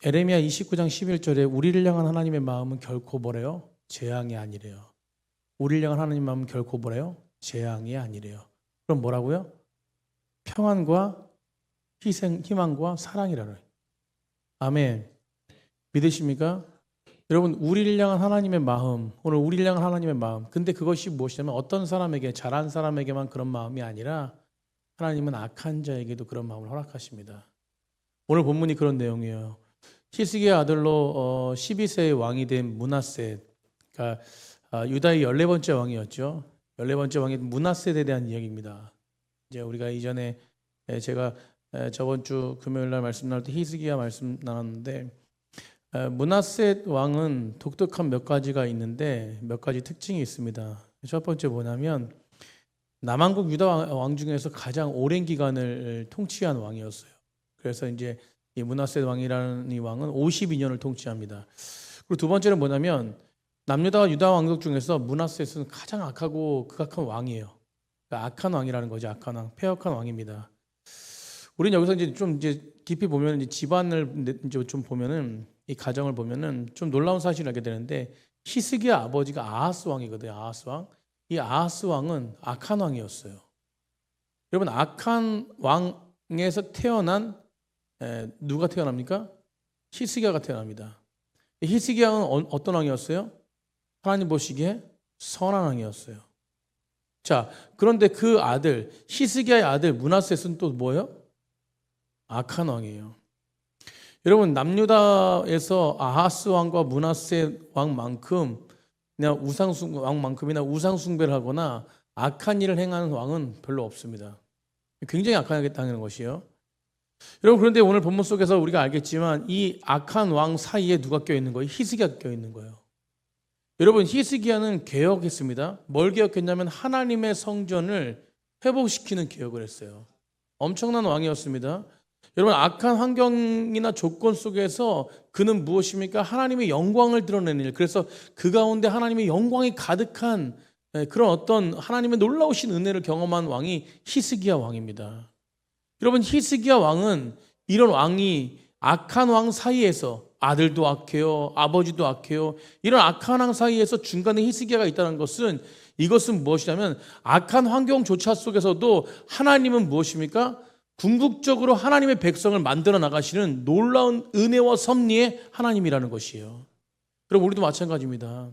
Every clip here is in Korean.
에레미야 29장 11절에 우리를 향한 하나님의 마음은 결코 뭐래요? 재앙이 아니래요. 우리를 향한 하나님의 마음은 결코 뭐래요? 재앙이 아니래요. 그럼 뭐라고요? 평안과 희망과 사랑이라는. 아멘. 믿으십니까? 여러분, 우리를 향한 하나님의 마음, 오늘 우리를 향한 하나님의 마음. 근데 그것이 무엇이냐면 어떤 사람에게, 잘한 사람에게만 그런 마음이 아니라 하나님은 악한 자에게도 그런 마음을 허락하십니다. 오늘 본문이 그런 내용이에요. 히스기야 아들로 12세의 왕이 된 므낫셋, 그러니까 유다의 14번째 왕이었죠. 14번째 왕이 므낫셋에 대한 이야기입니다. 이제 우리가 이전에 제가 저번 주 금요일 날 말씀 나눌 때 히스기야 말씀 나눴는데, 므낫셋 왕은 독특한 몇 가지가 있는데 몇 가지 특징이 있습니다. 첫 번째 뭐냐면 남한국 유다 왕 중에서 가장 오랜 기간을 통치한 왕이었어요. 그래서 이제 이 므낫셋 왕이라는 이 왕은 52년을 통치합니다. 그리고 두 번째는 뭐냐면 남유다와 유다 왕국 중에서 므낫셋은 가장 악하고 극악한 왕이에요. 그러니까 악한 왕이라는 거죠. 악한 왕, 패역한 왕입니다. 우리는 여기서 이제 좀 깊이 보면 이제 집안을 이제 좀 보면은 이 가정을 보면은 좀 놀라운 사실을 알게 되는데, 히스기야 아버지가 아하스 왕이거든요. 아하스 왕. 이 아하스 왕은 악한 왕이었어요. 여러분, 악한 왕에서 태어난 누가 태어납니까? 히스기야가 태어납니다. 히스기야는 어떤 왕이었어요? 하나님 보시기에 선한 왕이었어요. 자, 그런데 그 아들 히스기야의 아들 므낫셋은 또 뭐예요? 악한 왕이에요. 여러분, 남유다에서 아하스 왕과 므낫셋 왕만큼 왕만큼이나 우상 숭배를 하거나 악한 일을 행하는 왕은 별로 없습니다. 굉장히 악하다는 것이에요. 여러분, 그런데 오늘 본문 속에서 우리가 알겠지만 이 악한 왕 사이에 누가 껴있는 거예요? 히스기야가 껴있는 거예요. 여러분, 히스기야는 개혁했습니다. 뭘 개혁했냐면 하나님의 성전을 회복시키는 개혁을 했어요. 엄청난 왕이었습니다. 여러분, 악한 환경이나 조건 속에서 그는 무엇입니까? 하나님의 영광을 드러내는 일. 그래서 그 가운데 하나님의 영광이 가득한 그런 어떤 하나님의 놀라우신 은혜를 경험한 왕이 히스기야 왕입니다. 여러분, 히스기야 왕은 이런 왕이 악한 왕 사이에서 아들도 악해요, 아버지도 악해요. 이런 악한 왕 사이에서 중간에 히스기야가 있다는 것은, 이것은 무엇이냐면 악한 환경조차 속에서도 하나님은 무엇입니까? 궁극적으로 하나님의 백성을 만들어 나가시는 놀라운 은혜와 섭리의 하나님이라는 것이에요. 여러분, 우리도 마찬가지입니다.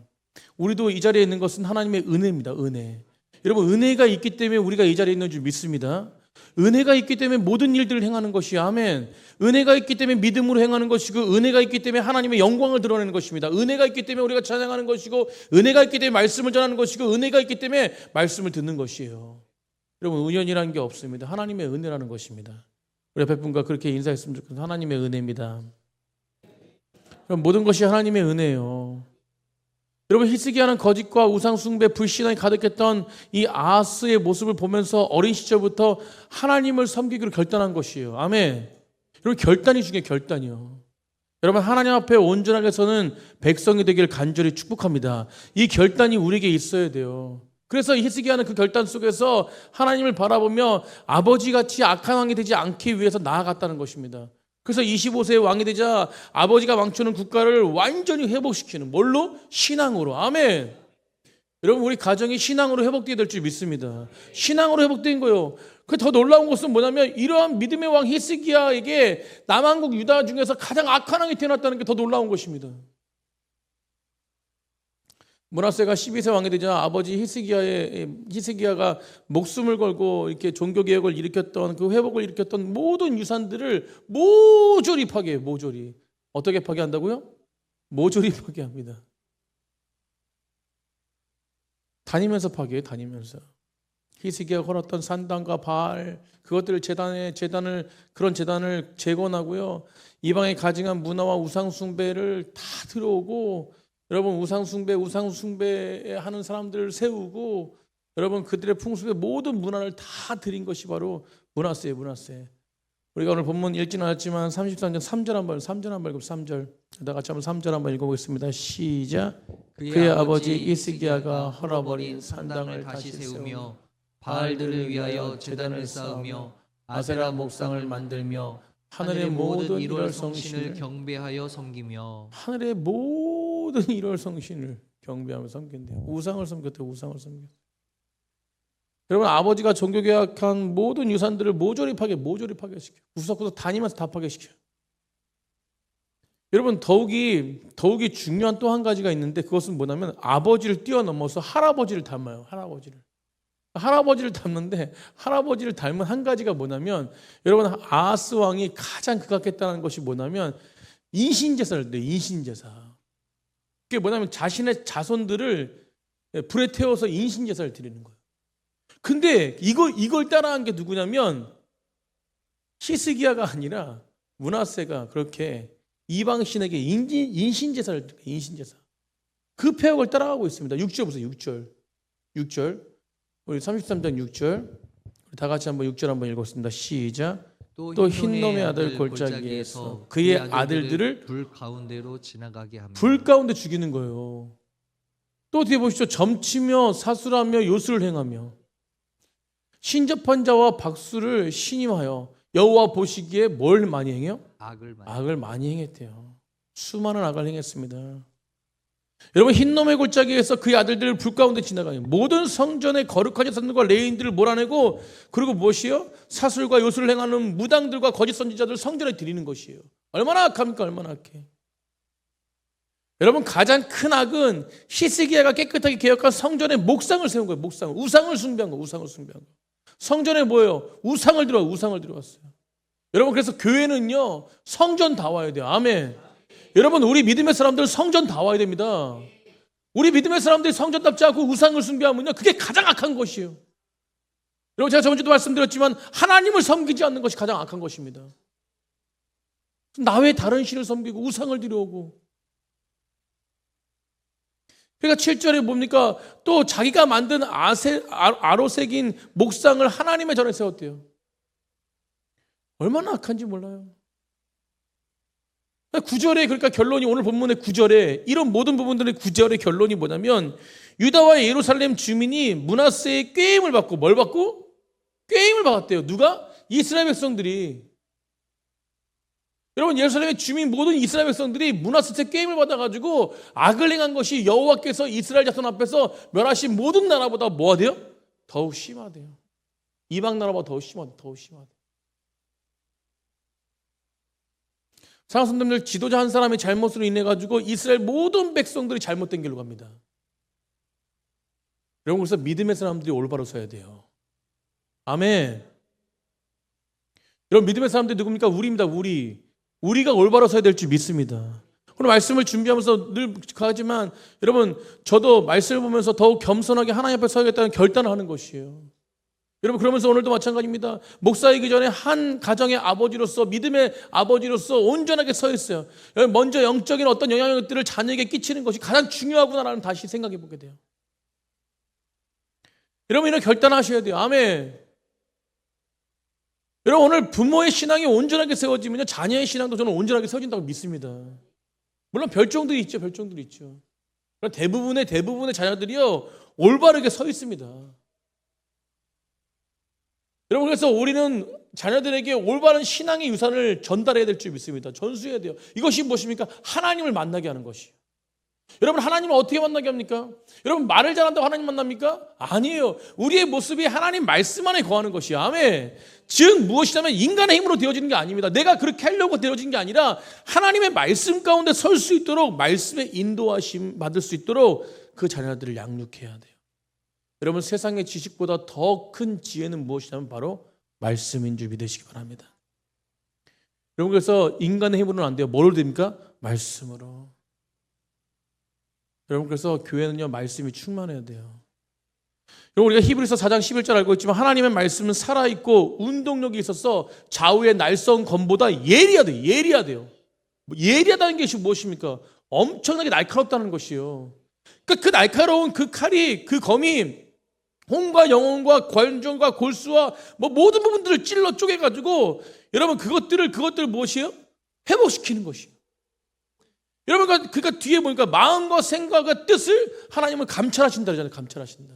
우리도 이 자리에 있는 것은 하나님의 은혜입니다. 은혜. 여러분, 은혜가 있기 때문에 우리가 이 자리에 있는 줄 믿습니다. 은혜가 있기 때문에 모든 일들을 행하는 것이요. 아멘. 은혜가 있기 때문에 믿음으로 행하는 것이고, 은혜가 있기 때문에 하나님의 영광을 드러내는 것입니다. 은혜가 있기 때문에 우리가 찬양하는 것이고, 은혜가 있기 때문에 말씀을 전하는 것이고, 은혜가 있기 때문에 말씀을 듣는 것이에요. 여러분, 우연이라는 게 없습니다. 하나님의 은혜라는 것입니다. 우리 옆에 분과 그렇게 인사했으면 좋겠습니다. 하나님의 은혜입니다. 그럼 모든 것이 하나님의 은혜예요. 여러분, 히스기야는 거짓과 우상 숭배, 불신앙이 가득했던 이 아하스의 모습을 보면서 어린 시절부터 하나님을 섬기기로 결단한 것이에요. 아멘. 여러분, 결단이 중요해요. 결단이요. 여러분, 하나님 앞에 온전하게 서는 백성이 되기를 간절히 축복합니다. 이 결단이 우리에게 있어야 돼요. 그래서 히스기야는 그 결단 속에서 하나님을 바라보며 아버지같이 악한 왕이 되지 않기 위해서 나아갔다는 것입니다. 그래서 25세의 왕이 되자 아버지가 망쳐놓은 국가를 완전히 회복시키는, 뭘로? 신앙으로. 아멘. 여러분, 우리 가정이 신앙으로 회복되게 될 줄 믿습니다. 신앙으로 회복된 거예요. 그 더 놀라운 것은 뭐냐면 이러한 믿음의 왕 히스기야에게 남한국 유다 중에서 가장 악한 왕이 태어났다는 게 더 놀라운 것입니다. 므낫셋가 12세 왕이 되자 아버지 히스기야가 목숨을 걸고 이렇게 종교 개혁을 일으켰던, 그 회복을 일으켰던 모든 유산들을 모조리 파괴해요. 모조리. 어떻게 파괴한다고요? 모조리 파괴합니다. 다니면서 파괴해요. 다니면서. 히스기야가 걸었던 산당과 바알, 그것들을 그런 재단을 재건하고요. 이방에 가증한 문화와 우상 숭배를 다 들어오고, 여러분, 우상 숭배 하는 사람들을 세우고, 여러분, 그들의 풍습의 모든 문화를 다 드린 것이 바로 므낫셋. 우리가 오늘 본문 읽지는 않았지만 33장 3절 한번 읽고 3절. 다 같이 한번 3절 한번 읽어보겠습니다. 시작. 그의 아버지 히스기야가 헐어버린 산당을 다시 세우며 바알들을 위하여 제단을 쌓으며 아세라 목상을 만들며 하늘의 모든 1월 일월 성신을 성신을 경배하여 섬기며 하늘의 모든 1월 성신을 경배하며 섬긴대요. 우상을 섬겼대요. 우상을 섬겼대요. 여러분, 아버지가 종교개혁한 모든 유산들을 모조리 파괴시켜요. 구석구석 다니면서 다 파괴시켜요. 여러분, 더욱이 중요한 또 한 가지가 있는데, 그것은 뭐냐면 아버지를 뛰어넘어서 할아버지를 닮아요. 할아버지를 닮는데, 할아버지를 닮은 한 가지가 뭐냐면, 여러분, 아하스 왕이 가장 극악했다는 것이 뭐냐면 인신제사를 내 인신제사. 그게 뭐냐면 자신의 자손들을 불에 태워서 인신제사를 드리는 거예요. 근데 이걸 따라한 게 누구냐면 히스기야가 아니라 므낫세가 그렇게 이방 신에게 인신제사를 드려요. 인신제사. 그 폐역을 따라가고 있습니다. 6절 보세요. 6절. 우리 33장 6절. 다 같이 한번 6절 한번 읽었습니다. 시작. 또 흰놈의 아들 골짜기에서 그의 아들들을 불 가운데로 지나가게 합니다. 불 가운데 죽이는 거예요. 또 뒤에 보시죠. 점치며 사술하며 요술을 행하며 신접한 자와 박수를 신임하여 여호와 보시기에 뭘 많이 행해요? 악을 많이 행했대요. 수많은 악을 행했습니다. 여러분, 흰놈의 골짜기에서 그의 아들들을 불 가운데 지나가요. 모든 성전의 거룩한 자들과 레인들을 몰아내고, 그리고 무엇이요? 사술과 요술을 행하는 무당들과 거짓 선지자들 성전에 드리는 것이에요. 얼마나 악합니까? 얼마나 악해. 여러분, 가장 큰 악은 히스기야가 깨끗하게 개혁한 성전에 목상을 세운 거예요. 우상을 숭배한 거예요. 성전에 뭐예요? 우상을 들어왔어요. 여러분, 그래서 교회는요, 성전 다 와야 돼요. 아멘. 여러분, 우리 믿음의 사람들 성전 다 와야 됩니다. 우리 믿음의 사람들이 성전답지 않고 우상을 숭배하면요, 그게 가장 악한 것이에요. 여러분, 제가 저번주도 말씀드렸지만 하나님을 섬기지 않는 것이 가장 악한 것입니다. 나 외에 다른 신을 섬기고 우상을 드려오고. 그러니까 7절에 뭡니까? 또 자기가 만든 아로 새긴 목상을 하나님의 전에 세웠대요. 얼마나 악한지 몰라요. 9절에, 그러니까 결론이, 오늘 본문의 9절에 이런 모든 부분들의 9절의 결론이 뭐냐면 유다와 예루살렘 주민이 므낫세의 꾀임을 받고, 뭘 받고? 꾀임을 받았대요. 누가? 이스라엘 백성들이. 여러분, 예루살렘의 주민 모든 이스라엘 백성들이 므낫세의 꾀임을 받아가지고 악을 행한 것이 여호와께서 이스라엘 자손 앞에서 멸하신 모든 나라보다 뭐가 돼요? 더욱 심하대요. 이방 나라보다 더욱 심하대요. 사랑하는 성도님들, 지도자 한 사람의 잘못으로 인해 가지고 이스라엘 모든 백성들이 잘못된 길로 갑니다. 여러분, 그래서 믿음의 사람들이 올바로 서야 돼요. 아멘. 여러분, 믿음의 사람들이 누굽니까? 우리입니다. 우리가 올바로 서야 될 줄 믿습니다. 오늘 말씀을 준비하면서 늘 하지만 여러분, 저도 말씀을 보면서 더욱 겸손하게 하나님 앞에 서야겠다는 결단을 하는 것이에요. 여러분, 그러면서 오늘도 마찬가지입니다. 목사이기 전에 한 가정의 아버지로서, 믿음의 아버지로서 온전하게 서 있어요. 먼저 영적인 어떤 영향력들을 자녀에게 끼치는 것이 가장 중요하구나라는 다시 생각해 보게 돼요. 여러분, 이런 결단하셔야 돼요. 아멘. 여러분, 오늘 부모의 신앙이 온전하게 세워지면요, 자녀의 신앙도 저는 온전하게 세워진다고 믿습니다. 물론 별종들이 있죠. 그러나 대부분의 자녀들이요, 올바르게 서 있습니다. 여러분, 그래서 우리는 자녀들에게 올바른 신앙의 유산을 전달해야 될 줄 믿습니다. 전수해야 돼요. 이것이 무엇입니까? 하나님을 만나게 하는 것이에요. 여러분, 하나님을 어떻게 만나게 합니까? 여러분, 말을 잘한다고 하나님 만납니까? 아니에요. 우리의 모습이 하나님 말씀 안에 거하는 것이에요. 아멘. 즉 무엇이냐면 인간의 힘으로 되어지는 게 아닙니다. 내가 그렇게 하려고 되어진 게 아니라 하나님의 말씀 가운데 설 수 있도록, 말씀의 인도하심 받을 수 있도록 그 자녀들을 양육해야 돼요. 여러분, 세상의 지식보다 더 큰 지혜는 무엇이냐면 바로 말씀인 줄 믿으시기 바랍니다. 여러분, 그래서 인간의 힘으로는 안 돼요. 뭘로 됩니까? 말씀으로. 여러분, 그래서 교회는요, 말씀이 충만해야 돼요. 여러분, 우리가 히브리서 4장 11절 알고 있지만 하나님의 말씀은 살아있고 운동력이 있어서 좌우의 날선 검보다 예리하대요. 예리하다는 것이 무엇입니까? 엄청나게 날카롭다는 것이요. 그러니까 그 날카로운 그 칼이, 그 검이 혼과 영혼과 관정과 골수와 모든 부분들을 찔러 쪼개가지고 여러분, 그것들을 무엇이에요? 회복시키는 것이에요. 여러분, 그러니까 뒤에 보니까 마음과 생각과 뜻을 하나님은 감찰하신다 그러잖아요. 감찰하신다.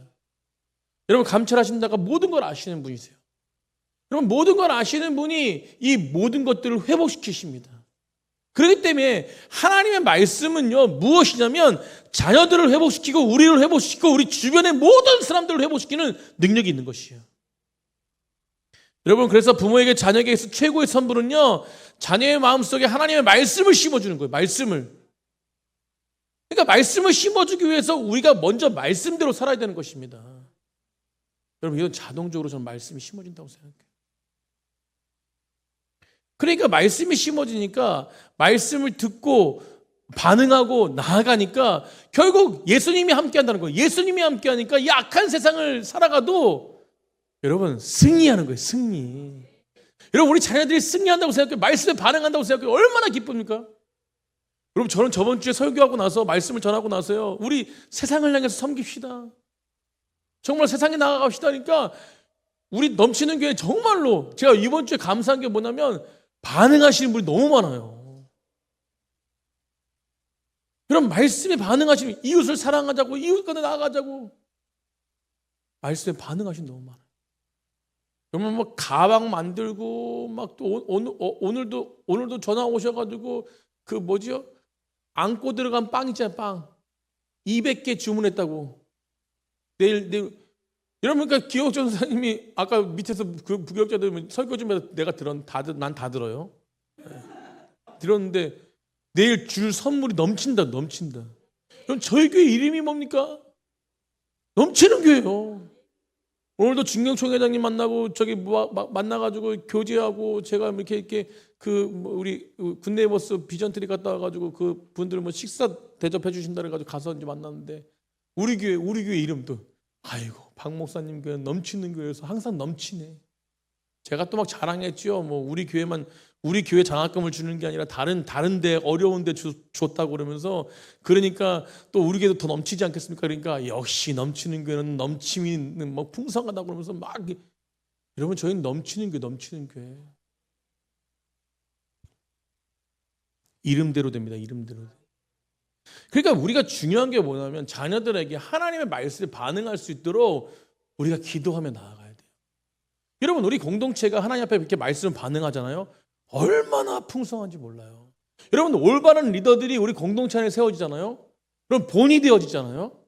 여러분, 감찰하신다가 모든 걸 아시는 분이세요. 여러분 모든 걸 아시는 분이 이 모든 것들을 회복시키십니다. 그렇기 때문에 하나님의 말씀은요 무엇이냐면 자녀들을 회복시키고 우리를 회복시키고 우리 주변의 모든 사람들을 회복시키는 능력이 있는 것이에요. 여러분 그래서 부모에게 자녀에게 최고의 선물은요 자녀의 마음속에 하나님의 말씀을 심어주는 거예요. 말씀을. 그러니까 말씀을 심어주기 위해서 우리가 먼저 말씀대로 살아야 되는 것입니다. 여러분 이건 자동적으로 저는 말씀이 심어진다고 생각해요. 그러니까 말씀이 심어지니까 말씀을 듣고 반응하고 나아가니까 결국 예수님이 함께 한다는 거예요. 예수님이 함께 하니까 이 악한 세상을 살아가도 여러분 승리하는 거예요. 승리. 여러분 우리 자녀들이 승리한다고 생각해요. 말씀에 반응한다고 생각해요. 얼마나 기쁩니까? 여러분 저는 저번 주에 설교하고 나서 말씀을 전하고 나서요. 우리 세상을 향해서 섬깁시다. 정말 세상에 나아갑시다니까 우리 넘치는 교회 정말로 제가 이번 주에 감사한 게 뭐냐면 반응하시는 분이 너무 많아요. 여러분 말씀에 반응하시는 이웃을 사랑하자고 이웃과도 나아가자고 말씀에 반응하시는 분이 너무 많아요. 여러분 뭐 가방 만들고 막 또 오늘도 전화 오셔가지고 그 뭐지요? 안고 들어간 빵 있잖아요. 빵 200개 주문했다고. 내일 여러분 그러니까 기억전 선생님이 아까 밑에서 그 부교육자들 설교 좀 해서 난 다 들어요. 들었는데 내일 줄 선물이 넘친다. 그럼 저희 교회 이름이 뭡니까? 넘치는 교회요. 오늘도 진경총 회장님 만나고 저기 만나가지고 교제하고 제가 이렇게 우리 굿네이버스 비전트리 갔다 와가지고 그 분들 뭐 식사 대접해 주신다 그래가지고 가서 이제 만났는데 우리 교회 이름도 아이고 박 목사님 교회 넘치는 교회에서 항상 넘치네. 제가 또 막 자랑했죠. 뭐 우리 교회 장학금을 주는 게 아니라 다른데 어려운데 줬다고 그러면서 그러니까 또 우리 교회도 더 넘치지 않겠습니까? 그러니까 역시 넘치는 교회는 넘침이 뭐 풍성하다고 그러면서 막 여러분 저희는 넘치는 교회. 이름대로 됩니다. 이름대로. 그러니까 우리가 중요한 게 뭐냐면 자녀들에게 하나님의 말씀에 반응할 수 있도록 우리가 기도하며 나아가야 돼요. 여러분 우리 공동체가 하나님 앞에 이렇게 말씀 반응하잖아요. 얼마나 풍성한지 몰라요. 여러분 올바른 리더들이 우리 공동체 안에 세워지잖아요. 그럼 본이 되어지잖아요.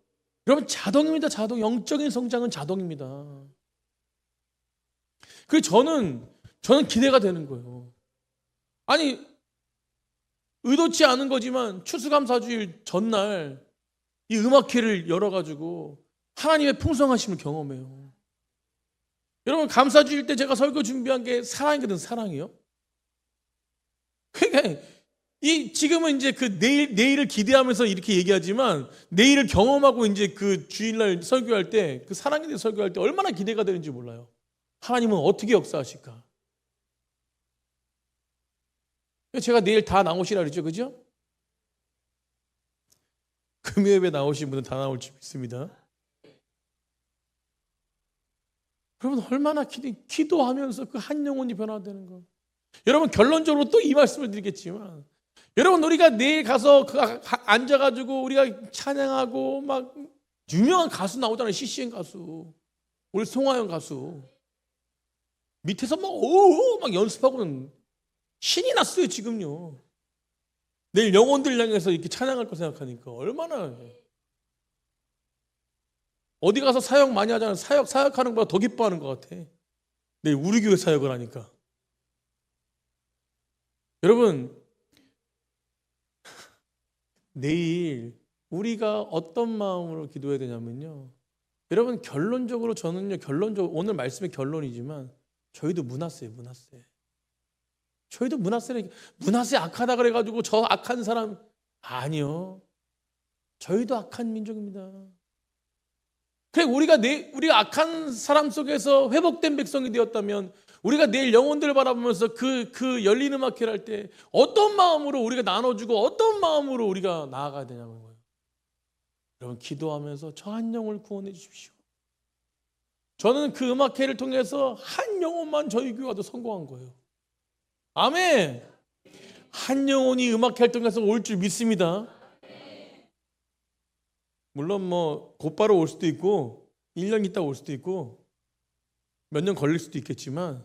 여러분 자동입니다. 자동. 영적인 성장은 자동입니다. 그래서 저는 기대가 되는 거예요. 아니 의도치 않은 거지만 추수감사주일 전날 이 음악회를 열어가지고 하나님의 풍성하심을 경험해요. 여러분 감사주일 때 제가 설교 준비한 게 사랑이거든. 사랑이요. 그러니까 지금은 이제 그 내일을 기대하면서 이렇게 얘기하지만 내일을 경험하고 이제 그 주일날 설교할 때 그 사랑에 대해 설교할 때 얼마나 기대가 되는지 몰라요. 하나님은 어떻게 역사하실까? 제가 내일 다 나오시라 그랬죠. 그죠? 금요일에 나오신 분은 다 나올 줄 믿습니다. 여러분 얼마나 기도하면서 그 한 영혼이 변화되는 거. 여러분 결론적으로 또 이 말씀을 드리겠지만 여러분 우리가 내일 가서 앉아가지고 우리가 찬양하고 막 유명한 가수 나오잖아요. CCN 가수. 우리 송하영 가수. 밑에서 막 연습하고는 신이 났어요. 지금요. 내일 영혼들 향해서 이렇게 찬양할 거 생각하니까 얼마나 어디 가서 사역 많이 하잖아요. 사역하는 것보다 더 기뻐하는 것 같아. 내일 우리 교회 사역을 하니까. 여러분 내일 우리가 어떤 마음으로 기도해야 되냐면요. 여러분 결론적으로 저는요. 오늘 말씀의 결론이지만 저희도 문하세. 저희도 문하세 악하다 그래가지고 저 악한 사람 아니요. 저희도 악한 민족입니다. 그래 우리가 악한 사람 속에서 회복된 백성이 되었다면 우리가 내일 영혼들을 바라보면서 그 열린 음악회를 할 때 어떤 마음으로 우리가 나눠주고 어떤 마음으로 우리가 나아가야 되냐는 거예요. 여러분 기도하면서 저 한 영혼을 구원해 주십시오. 저는 그 음악회를 통해서 한 영혼만 저희 교회가 성공한 거예요. 아멘. 한 영혼이 음악 활동에서 올 줄 믿습니다. 물론 뭐 곧바로 올 수도 있고 1년 있다 올 수도 있고 몇 년 걸릴 수도 있겠지만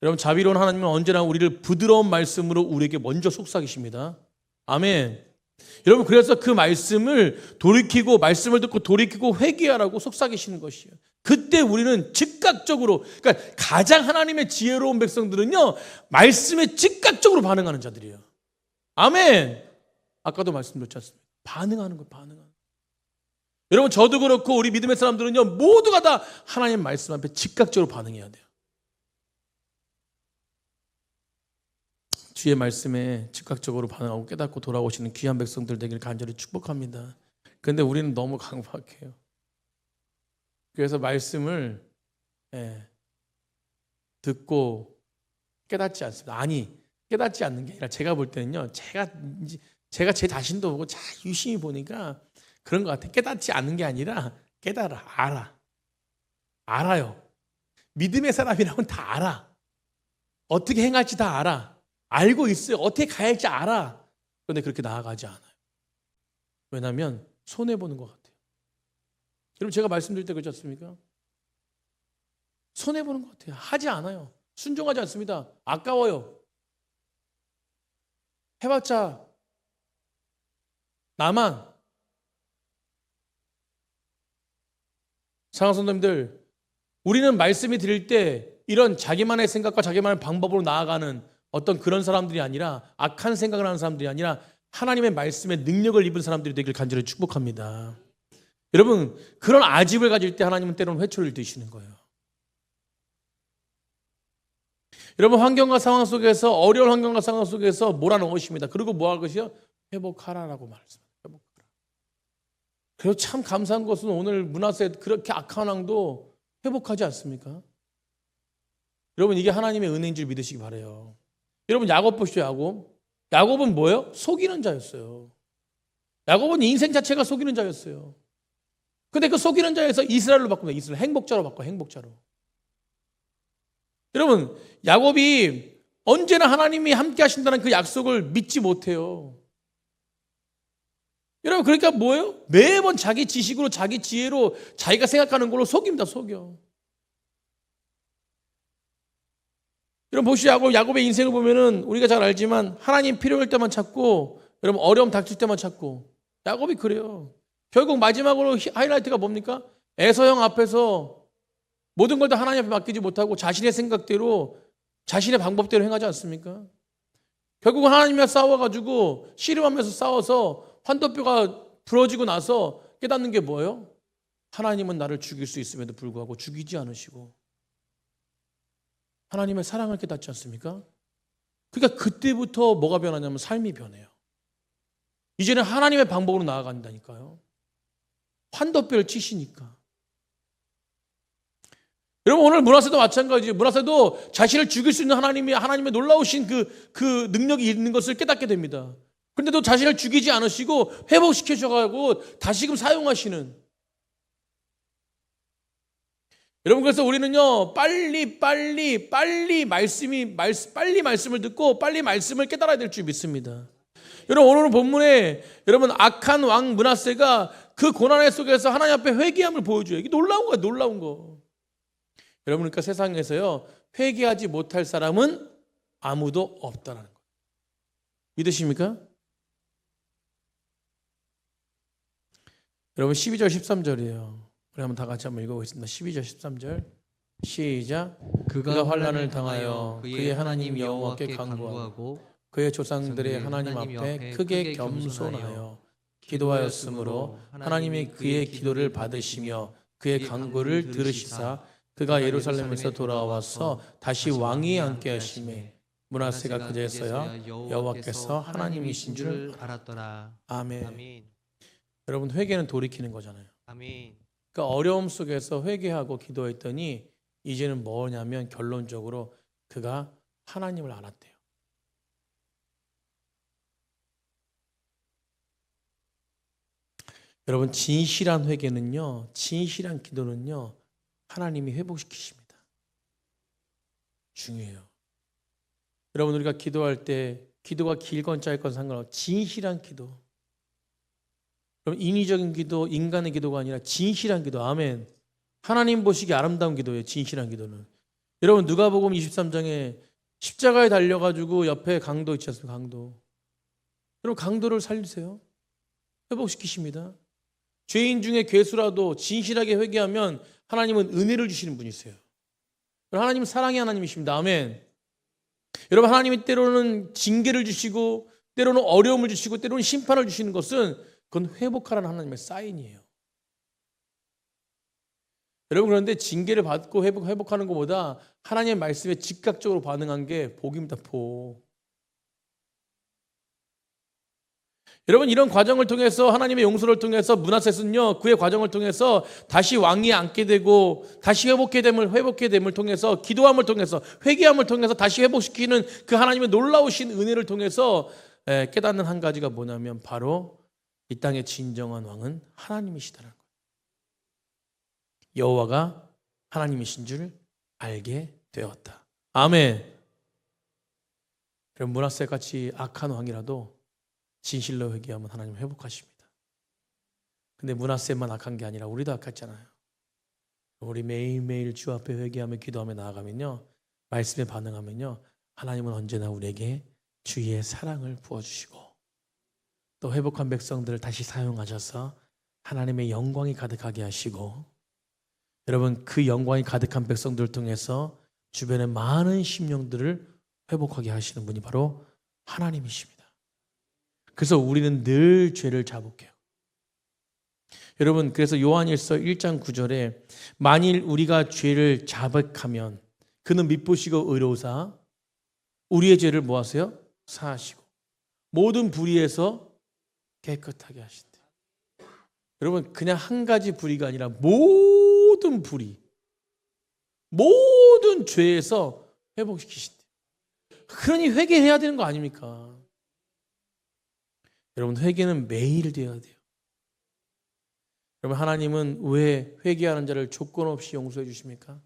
여러분, 자비로운 하나님은 언제나 우리를 부드러운 말씀으로 우리에게 먼저 속삭이십니다. 아멘. 여러분, 그래서 그 말씀을 돌이키고, 말씀을 듣고 돌이키고 회개하라고 속삭이시는 것이에요. 그때 우리는 즉각적으로, 그러니까 가장 하나님의 지혜로운 백성들은요, 말씀에 즉각적으로 반응하는 자들이에요. 아멘. 아까도 말씀드렸지 않습니까? 반응하는 거예요. 반응하는 거예요. 여러분, 저도 그렇고 우리 믿음의 사람들은요, 모두가 다 하나님 말씀 앞에 즉각적으로 반응해야 돼요. 주의 말씀에 즉각적으로 반응하고 깨닫고 돌아오시는 귀한 백성들 되기를 간절히 축복합니다. 그런데 우리는 너무 강박해요. 그래서 말씀을 듣고 깨닫지 않습니다. 아니, 깨닫지 않는 게 아니라 제가 볼 때는요, 제가 제 자신도 보고 잘 유심히 보니까 그런 것 같아요. 깨닫지 않는 게 아니라 깨달아, 알아요. 믿음의 사람이라면 다 알아. 어떻게 행할지 다 알아. 알고 있어요. 어떻게 가야 할지 알아. 그런데 그렇게 나아가지 않아요. 왜냐하면 손해보는 것 같아요. 여러분, 제가 말씀드릴 때 그렇지 않습니까? 손해보는 것 같아요. 하지 않아요. 순종하지 않습니다. 아까워요. 해봤자 나만. 사랑하는 성도님들, 우리는 말씀이 들릴 때 이런 자기만의 생각과 자기만의 방법으로 나아가는 어떤 그런 사람들이 아니라, 악한 생각을 하는 사람들이 아니라 하나님의 말씀에 능력을 입은 사람들이 되길 간절히 축복합니다. 여러분, 그런 아집을 가질 때 하나님은 때로는 회초리를 드시는 거예요. 여러분, 환경과 상황 속에서, 어려운 환경과 상황 속에서 몰아넣으십니다. 그리고 뭐 할 것이요? 회복하라라고 말했습니다. 회복하라. 그래서 참 감사한 것은 오늘 므낫세 그렇게 악한 왕도 회복하지 않습니까? 여러분, 이게 하나님의 은혜인 줄 믿으시기 바라요. 여러분, 야곱 보시죠. 야곱은 뭐예요? 속이는 자였어요. 야곱은 인생 자체가 속이는 자였어요. 근데 그 속이는 자에서 이스라엘로 바꿉니다. 이스라엘, 행복자로 바꿔, 행복자로. 여러분, 야곱이 언제나 하나님이 함께 하신다는 그 약속을 믿지 못해요. 여러분, 그러니까 뭐예요? 매번 자기 지식으로, 자기 지혜로, 자기가 생각하는 걸로 속입니다. 속여. 여러분, 보시죠. 야곱의 인생을 보면은 우리가 잘 알지만 하나님 필요할 때만 찾고, 여러분, 어려움 닥칠 때만 찾고. 야곱이 그래요. 결국 마지막으로 하이라이트가 뭡니까? 에서형 앞에서 모든 걸 다 하나님 앞에 맡기지 못하고 자신의 생각대로, 자신의 방법대로 행하지 않습니까? 결국은 하나님과 싸워가지고 씨름하면서 싸워서 환도뼈가 부러지고 나서 깨닫는 게 뭐예요? 하나님은 나를 죽일 수 있음에도 불구하고 죽이지 않으시고 하나님의 사랑을 깨닫지 않습니까? 그러니까 그때부터 뭐가 변하냐면 삶이 변해요. 이제는 하나님의 방법으로 나아간다니까요. 환도뼈를 치시니까. 여러분, 오늘 므낫세도 마찬가지예요. 므낫세도 자신을 죽일 수 있는 하나님의 놀라우신 그 능력이 있는 것을 깨닫게 됩니다. 그런데도 자신을 죽이지 않으시고 회복시켜 주셔가지고 다시금 사용하시는. 여러분, 그래서 우리는요, 빨리 말씀을 듣고 빨리 말씀을 깨달아야 될 줄 믿습니다. 여러분, 오늘 본문에 여러분, 악한 왕 므낫세가 그 고난의 속에서 하나님 앞에 회개함을 보여줘요. 이게 놀라운 거예요, 놀라운 거. 여러분, 그러니까 세상에서요, 회개하지 못할 사람은 아무도 없다라는 거예요. 믿으십니까? 여러분, 12절 13절이에요. 우리 한번 다 같이 한번 읽어보겠습니다. 12절 13절 시작. 그가 환난을 당하여 그의 하나님 여호와께 간구하고 그의 조상들의 하나님 앞에 크게 겸손하여 기도하였으므로 하나님이 그의 기도를 받으시며 그의 간구를 들으시사 그가 예루살렘에서 돌아와서 다시 왕위에 앉게 하시매 므낫세가 그제서야 여호와께서 하나님이신 줄 알았더라. 아멘. 여러분, 회개는 돌이키는 거잖아요. 아멘. 그러니까 어려움 속에서 회개하고 기도했더니 이제는 뭐냐면 결론적으로 그가 하나님을 알았대요. 여러분, 진실한 회개는요, 진실한 기도는요, 하나님이 회복시키십니다. 중요해요. 여러분, 우리가 기도할 때 기도가 길건 짧건 상관없이 진실한 기도. 여러분, 인위적인 기도, 인간의 기도가 아니라 진실한 기도. 아멘. 하나님 보시기 아름다운 기도예요. 진실한 기도는. 여러분 누가복음 23장에 십자가에 달려가지고 옆에 강도 있지 않습니까? 강도. 여러분 강도를 살리세요. 회복시키십니다. 죄인 중에 괴수라도 진실하게 회개하면 하나님은 은혜를 주시는 분이세요. 하나님은 사랑의 하나님이십니다. 아멘. 여러분 하나님이 때로는 징계를 주시고 때로는 어려움을 주시고 때로는 심판을 주시는 것은 그건 회복하라는 하나님의 사인이에요. 여러분 그런데 징계를 받고 회복하는 것보다 하나님의 말씀에 즉각적으로 반응한 게 복입니다. 복. 여러분 이런 과정을 통해서 하나님의 용서를 통해서 므낫세는요 그의 과정을 통해서 다시 왕위에 앉게 되고 다시 회복해 됨을 통해서 기도함을 통해서 회개함을 통해서 다시 회복시키는 그 하나님의 놀라우신 은혜를 통해서 깨닫는 한 가지가 뭐냐면 바로 이 땅의 진정한 왕은 하나님이시다는 거예요. 여호와가 하나님이신 줄 알게 되었다. 아멘. 그럼 므낫세 같이 악한 왕이라도 진실로 회개하면 하나님 회복하십니다. 근데 므낫세만 악한 게 아니라 우리도 악했잖아요. 우리 매일매일 주 앞에 회개하며 기도하며 나아가면요 말씀에 반응하면요 하나님은 언제나 우리에게 주의 사랑을 부어주시고 또 회복한 백성들을 다시 사용하셔서 하나님의 영광이 가득하게 하시고 여러분 그 영광이 가득한 백성들을 통해서 주변의 많은 심령들을 회복하게 하시는 분이 바로 하나님이십니다. 그래서 우리는 늘 죄를 자복해요. 여러분 그래서 요한일서 1장 9절에 만일 우리가 죄를 자백하면 그는 미쁘시고 의로우사 우리의 죄를 뭐 하세요? 사하시고 모든 불의에서 깨끗하게 하신대. 여러분 그냥 한 가지 불의가 아니라 모든 불의 모든 죄에서 회복시키신대. 그러니 회개해야 되는 거 아닙니까? 여러분 회개는 매일 돼야 돼요. 여러분 하나님은 왜 회개하는 자를 조건 없이 용서해 주십니까?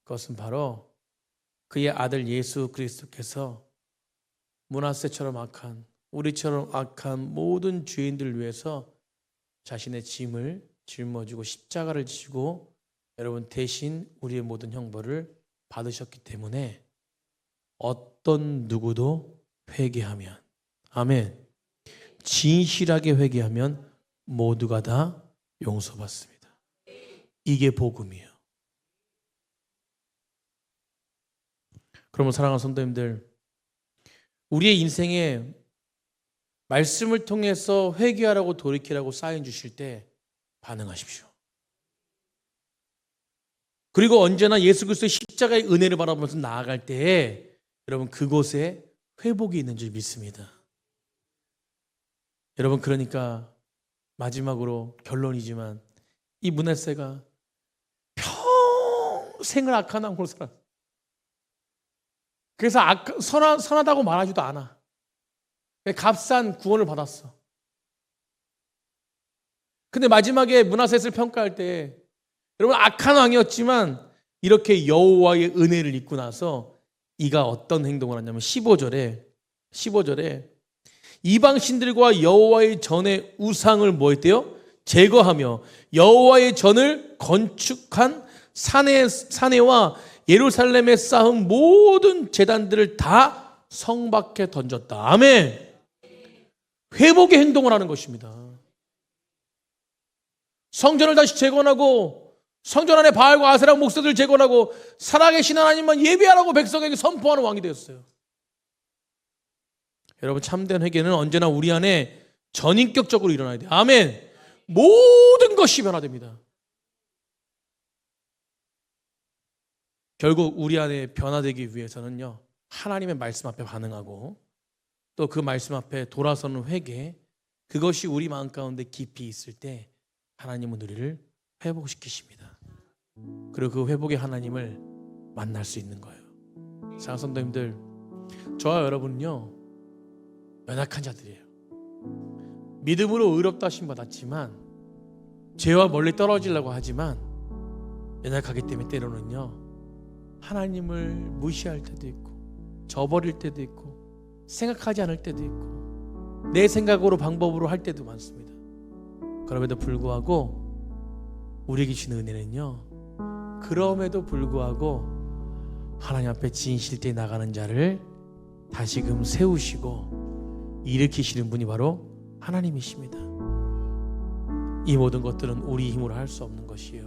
그것은 바로 그의 아들 예수 그리스도께서 므낫세처럼 악한 우리처럼 악한 모든 죄인들을 위해서 자신의 짐을 짊어지고 십자가를 지시고 여러분 대신 우리의 모든 형벌을 받으셨기 때문에 어떤 누구도 회개하면 아멘 진실하게 회개하면 모두가 다 용서받습니다. 이게 복음이에요. 그러면 사랑하는 성도님들 우리의 인생에 말씀을 통해서 회개하라고 돌이키라고 사인 주실 때 반응하십시오. 그리고 언제나 예수 그리스도의 십자가의 은혜를 바라보면서 나아갈 때에 여러분 그곳에 회복이 있는 줄 믿습니다. 여러분 그러니까 마지막으로 결론이지만 이 므낫세가 평생을 악한 왕으로 살았어요. 그래서 선하다고 말하지도 않아. 값싼 구원을 받았어. 근데 마지막에 므낫세를 평가할 때 여러분 악한 왕이었지만 이렇게 여호와의 은혜를 입고 나서 이가 어떤 행동을 하냐면 15절에 이방 신들과 여호와의 전의 우상을 뭐 했대요? 제거하며 여호와의 전을 건축한 사내와 예루살렘에 쌓은 모든 제단들을 다 성 밖에 던졌다. 아멘. 회복의 행동을 하는 것입니다. 성전을 다시 재건하고 성전 안에 바알과 아세라 목사들을 재건하고 살아계신 하나님만 예배하라고 백성에게 선포하는 왕이 되었어요. 여러분 참된 회개는 언제나 우리 안에 전인격적으로 일어나야 돼요. 아멘. 모든 것이 변화됩니다. 결국 우리 안에 변화되기 위해서는요 하나님의 말씀 앞에 반응하고 또 그 말씀 앞에 돌아서는 회개 그것이 우리 마음 가운데 깊이 있을 때 하나님은 우리를 회복시키십니다. 그리고 그 회복의 하나님을 만날 수 있는 거예요. 사랑하는 성도님들 저와 여러분은요 연약한 자들이에요. 믿음으로 의롭다 하심 받았지만 죄와 멀리 떨어지려고 하지만 연약하기 때문에 때로는요 하나님을 무시할 때도 있고 저버릴 때도 있고 생각하지 않을 때도 있고 내 생각으로 방법으로 할 때도 많습니다. 그럼에도 불구하고 우리에게 주신 은혜는요 그럼에도 불구하고 하나님 앞에 진실되이 나가는 자를 다시금 세우시고 일으키시는 분이 바로 하나님이십니다. 이 모든 것들은 우리 힘으로 할 수 없는 것이에요.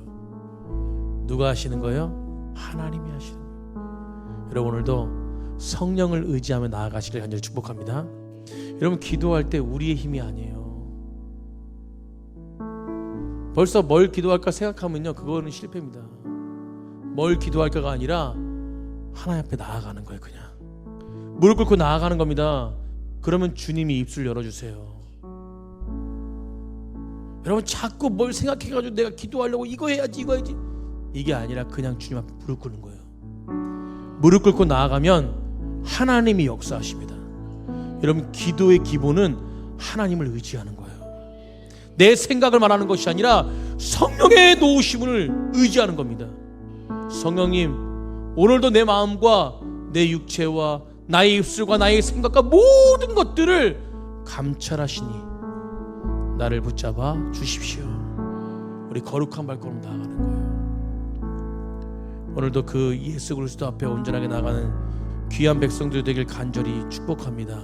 누가 하시는 거예요? 하나님이 하시는 거예요. 여러분, 오늘도 성령을 의지하며 나아가시길 간절히 축복합니다. 여러분, 기도할 때 우리의 힘이 아니에요. 벌써 뭘 기도할까 생각하면요, 그거는 실패입니다. 뭘 기도할까가 아니라 하나님 앞에 나아가는 거예요. 그냥 무릎 꿇고 나아가는 겁니다. 그러면 주님이 입술 열어주세요. 여러분, 자꾸 뭘 생각해가지고 내가 기도하려고 이거 해야지 이게 아니라 그냥 주님 앞에 무릎 꿇는 거예요. 무릎 꿇고 나아가면 하나님이 역사하십니다. 여러분, 기도의 기본은 하나님을 의지하는 거예요. 내 생각을 말하는 것이 아니라 성령의 도우심을 의지하는 겁니다. 성령님, 오늘도 내 마음과 내 육체와 나의 입술과 나의 생각과 모든 것들을 감찰하시니 나를 붙잡아 주십시오. 우리 거룩한 발걸음 나아가는 거예요. 오늘도 그 예수 그리스도 앞에 온전하게 나가는 귀한 백성들 되길 간절히 축복합니다.